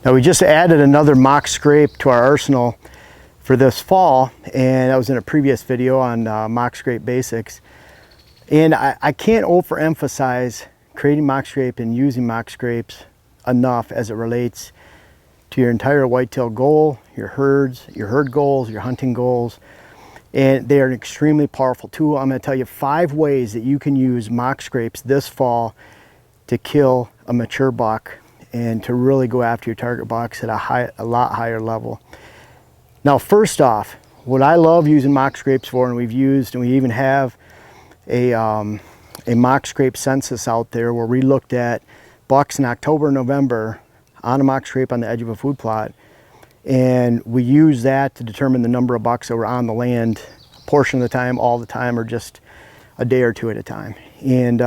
Now we just added another mock scrape to our arsenal for this fall, and that was in a previous video on mock scrape basics. And I can't overemphasize creating mock scrape and using mock scrapes enough as it relates to your entire whitetail goal, your herds, your herd goals, your hunting goals. And they are an extremely powerful tool. I'm going to tell you 5 ways that you can use mock scrapes this fall to kill a mature buck and to really go after your target bucks at a lot higher level. Now, first off, what I love using mock scrapes for, and we've used, and we even have a mock scrape census out there where we looked at bucks in October and November on a mock scrape on the edge of a food plot, and we use that to determine the number of bucks that were on the land a portion of the time, all the time, or just a day or two at a time. And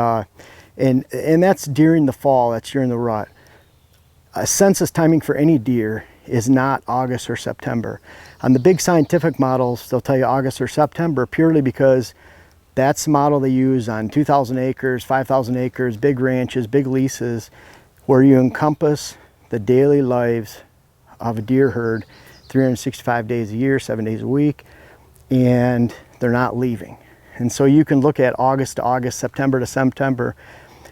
that's during the fall, that's during the rut. A census timing for any deer is not August or September. On the big scientific models, they'll tell you August or September purely because that's the model they use on 2,000 acres, 5,000 acres, big ranches, big leases, where you encompass the daily lives of a deer herd 365 days a year, 7 days a week, and they're not leaving. And so you can look at August to August, September to September,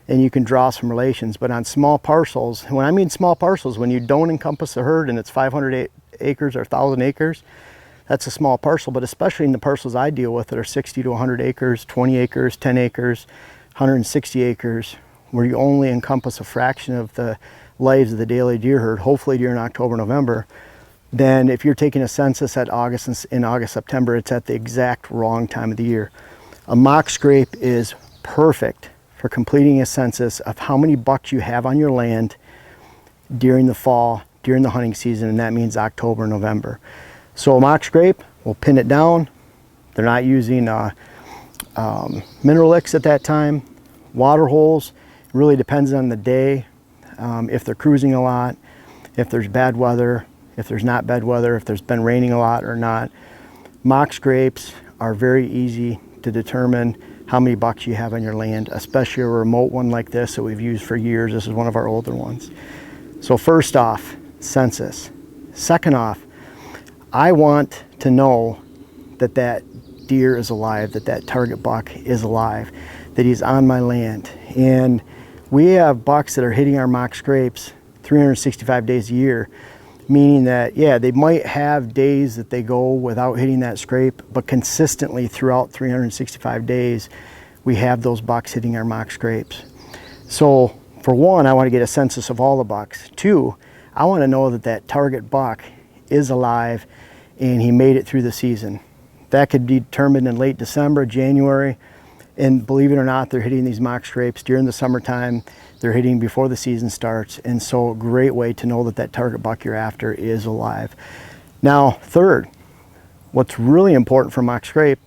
and you can draw some relations. But on small parcels, when I mean small parcels, when you don't encompass the herd and it's 500 acres or 1,000 acres, that's a small parcel. But especially in the parcels I deal with that are 60 to 100 acres, 20 acres, 10 acres, 160 acres, where you only encompass a fraction of the lives of the daily deer herd, hopefully during October, November, then if you're taking a census at August, in August, September, it's at the exact wrong time of the year. A mock scrape is perfect for completing a census of how many bucks you have on your land during the fall, during the hunting season, and that means October, November. So a mock scrape, we'll pin it down. They're not using mineral licks at that time. Water holes, it really depends on the day, if they're cruising a lot, if there's bad weather, if there's not bad weather, if there's been raining a lot or not. Mock scrapes are very easy to determine how many bucks you have on your land, especially a remote one like this that we've used for years. This is one of our older ones. So first off, census. Second off, I want to know that that deer is alive, that that target buck is alive, that he's on my land. And we have bucks that are hitting our mock scrapes 365 days a year, meaning that, yeah, they might have days that they go without hitting that scrape, but consistently throughout 365 days, we have those bucks hitting our mock scrapes. So for one, I want to get a census of all the bucks. 2, I want to know that that target buck is alive and he made it through the season. That could be determined in late December, January, and believe it or not, they're hitting these mock scrapes during the summertime. They're hitting before the season starts, and so a great way to know that that target buck you're after is alive. Now, third, what's really important for mock scrape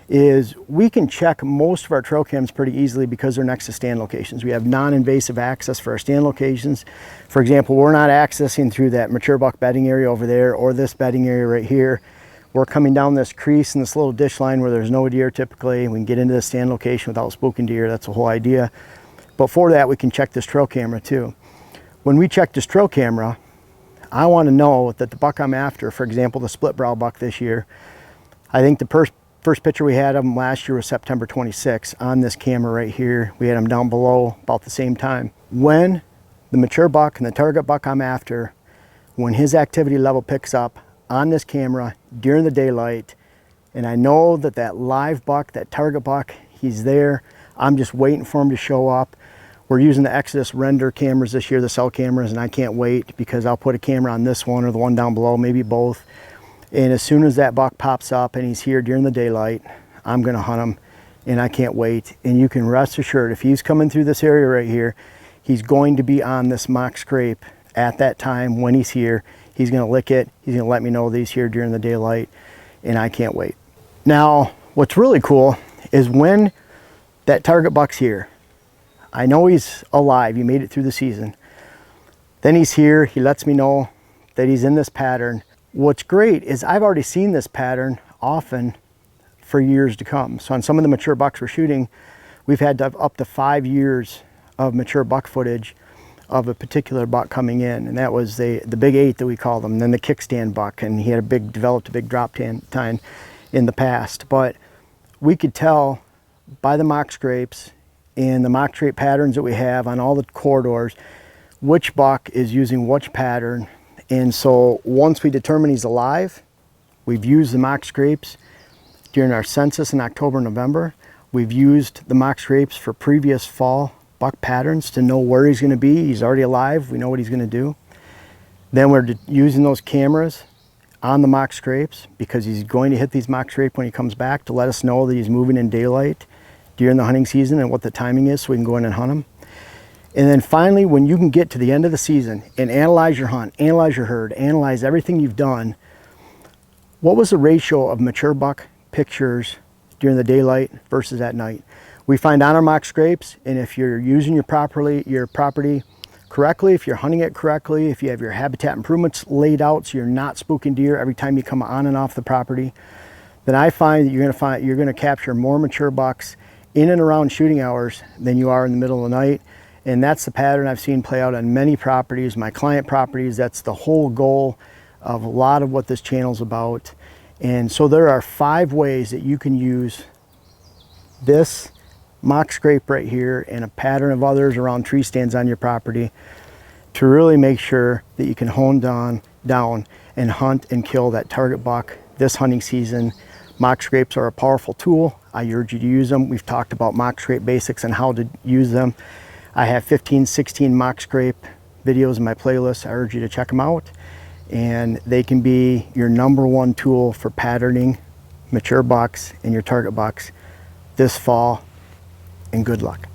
is we can check most of our trail cams pretty easily because they're next to stand locations. We have non-invasive access for our stand locations. For example, we're not accessing through that mature buck bedding area over there or this bedding area right here. We're coming down this crease in this little ditch line where there's no deer typically. We can get into the stand location without spooking deer. That's the whole idea. But for that, we can check this trail camera too. When we check this trail camera, I want to know that the buck I'm after, for example, the split brow buck this year, I think the first picture we had of him last year was September 26 on this camera right here. We had him down below about the same time. When the mature buck and the target buck I'm after, when his activity level picks up on this camera during the daylight, and I know that that live buck, that target buck, he's there, I'm just waiting for him to show up. We're using the Exodus render cameras this year, the cell cameras, and I can't wait because I'll put a camera on this one or the one down below, maybe both. And as soon as that buck pops up and he's here during the daylight, I'm gonna hunt him, and I can't wait. And you can rest assured, if he's coming through this area right here, he's going to be on this mock scrape at that time when he's here. He's gonna lick it, he's gonna let me know that he's here during the daylight, and I can't wait. Now, what's really cool is when that target buck's here, I know he's alive, he made it through the season. Then he's here, he lets me know that he's in this pattern. What's great is I've already seen this pattern often for years to come. So on some of the mature bucks we're shooting, we've had up to 5 years of mature buck footage of a particular buck coming in, and that was the big 8 that we call them, and then the kickstand buck, and he had developed a big drop tine in the past. But we could tell by the mock scrapes and the mock scrape patterns that we have on all the corridors which buck is using which pattern. And so once we determine he's alive, we've used the mock scrapes during our census in October and November. We've used the mock scrapes for previous fall buck patterns to know where he's going to be. He's already alive. We know what he's going to do. Then we're using those cameras on the mock scrapes, because he's going to hit these mock scrape when he comes back, to let us know that he's moving in daylight during the hunting season and what the timing is, so we can go in and hunt him. And then finally, when you can get to the end of the season and analyze your hunt, analyze your herd, analyze everything you've done, what was the ratio of mature buck pictures during the daylight versus at night? We find on our mock scrapes, and if you're using your property correctly, if you're hunting it correctly, if you have your habitat improvements laid out so you're not spooking deer every time you come on and off the property, then I find that you're going to capture more mature bucks in and around shooting hours than you are in the middle of the night. And that's the pattern I've seen play out on many properties, my client properties. That's the whole goal of a lot of what this channel is about. And so there are 5 ways that you can use this mock scrape right here and a pattern of others around tree stands on your property to really make sure that you can hone down and hunt and kill that target buck this hunting season. Mock scrapes are a powerful tool. I urge you to use them. We've talked about mock scrape basics and how to use them. I have 15, 16 mock scrape videos in my playlist. I urge you to check them out. And they can be your #1 tool for patterning mature bucks and your target bucks this fall. And good luck.